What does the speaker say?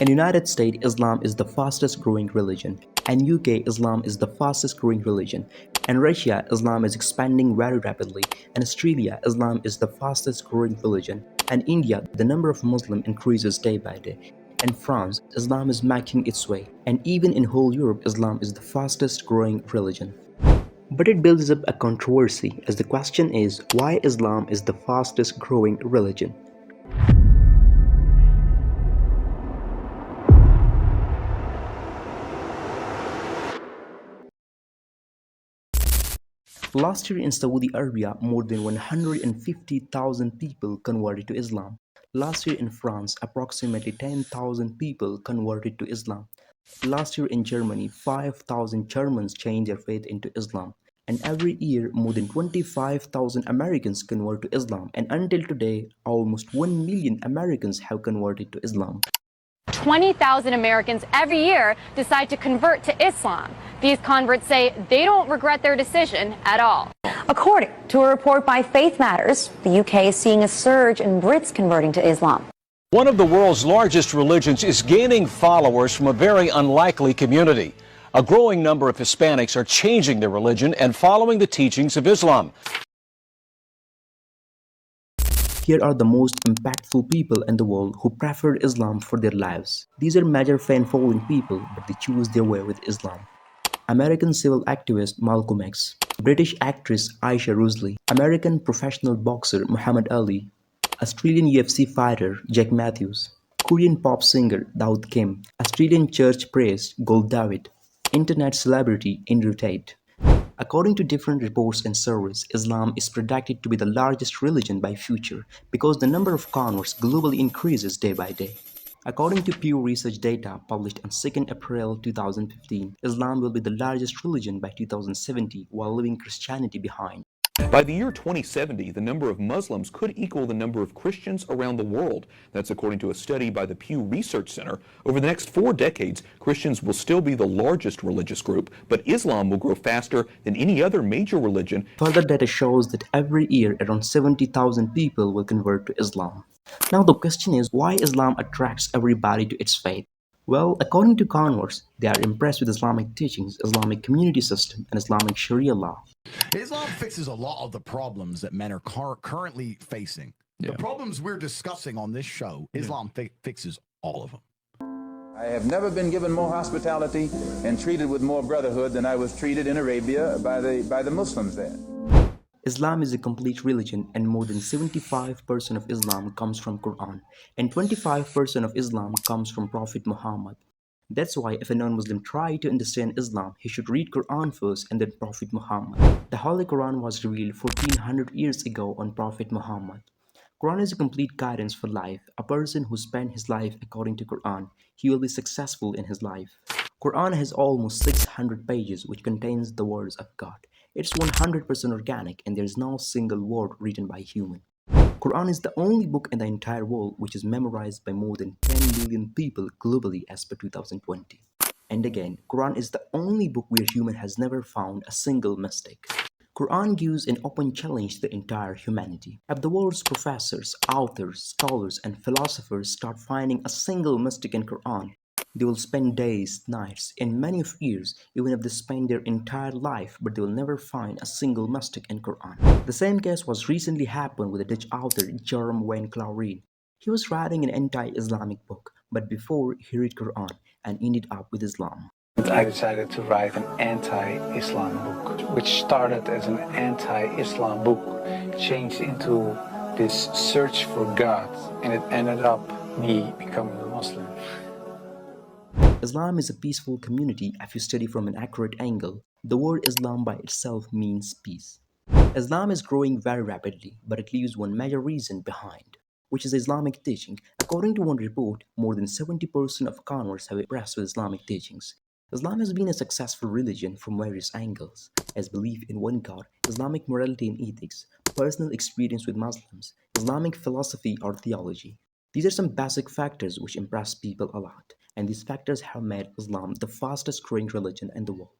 In United States, Islam is the fastest growing religion. In UK, Islam is the fastest growing religion. In Russia, Islam is expanding very rapidly. In Australia, Islam is the fastest growing religion. In India, the number of Muslims increases day by day. In France, Islam is making its way. And even in whole Europe, Islam is the fastest growing religion. But it builds up a controversy, as the question is why Islam is the fastest growing religion. Last year in Saudi Arabia, more than 150,000 people converted to Islam. Last year in France, approximately 10,000 people converted to Islam. Last year in Germany, 5,000 Germans changed their faith into Islam. And every year, more than 25,000 Americans convert to Islam. And until today, almost 1 million Americans have converted to Islam. 20,000 Americans every year decide to convert to Islam. These converts say they don't regret their decision at all. According to a report by Faith Matters, the UK is seeing a surge in Brits converting to Islam. One of the world's largest religions is gaining followers from a very unlikely community. A growing number of Hispanics are changing their religion and following the teachings of Islam. Here are the most impactful people in the world who preferred Islam for their lives. These are major fan-following people, but they choose their way with Islam. American civil activist Malcolm X, British actress Aisha Rusli, American professional boxer Muhammad Ali, Australian UFC fighter Jack Matthews, Korean pop singer Daud Kim, Australian church priest Gold David, internet celebrity Andrew Tate. According to different reports and surveys, Islam is predicted to be the largest religion by future because the number of converts globally increases day by day. According to Pew Research data published on 2nd April 2015, Islam will be the largest religion by 2070 while leaving Christianity behind. By the year 2070, the number of Muslims could equal the number of Christians around the world. That's according to a study by the Pew Research Center. Over the next 4 decades, Christians will still be the largest religious group, but Islam will grow faster than any other major religion. Further data shows that every year around 70,000 people will convert to Islam. Now the question is why Islam attracts everybody to its faith? Well, according to converts, they are impressed with Islamic teachings, Islamic community system, and Islamic Sharia law. Islam fixes a lot of the problems that men are currently facing. The problems we're discussing on this show, Islam fixes all of them. I have never been given more hospitality and treated with more brotherhood than I was treated in Arabia by the Muslims there. Islam is a complete religion and more than 75% of Islam comes from Quran and 25% of Islam comes from Prophet Muhammad. That's why if a non-Muslim tries to understand Islam, he should read Quran first and then Prophet Muhammad. The Holy Quran was revealed 1400 years ago on Prophet Muhammad. Quran is a complete guidance for life. A person who spends his life according to Quran, he will be successful in his life. Quran has almost 600 pages which contains the words of God. It's 100% organic and there is no single word written by a human. Quran is the only book in the entire world which is memorized by more than 10 million people globally as per 2020. And again, Quran is the only book where human has never found a single mistake. Quran gives an open challenge to the entire humanity. If the world's professors, authors, scholars, and philosophers start finding a single mistake in Quran, they will spend days, nights, and many of years, even if they spend their entire life, but they will never find a single mistake in Quran. The same case was recently happened with the Dutch author Jerome van Clauren. He was writing an anti-Islamic book, but before he read Quran and ended up with Islam. I decided to write an anti-Islam book, which started as an anti-Islam book, changed into this search for God, and it ended up me becoming a Muslim. Islam is a peaceful community if you study from an accurate angle. The word Islam by itself means peace. Islam is growing very rapidly, but it leaves one major reason behind, which is Islamic teaching. According to one report, more than 70% of converts have impressed with Islamic teachings. Islam has been a successful religion from various angles, as belief in one God, Islamic morality and ethics, personal experience with Muslims, Islamic philosophy or theology. These are some basic factors which impress people a lot, and these factors have made Islam the fastest growing religion in the world.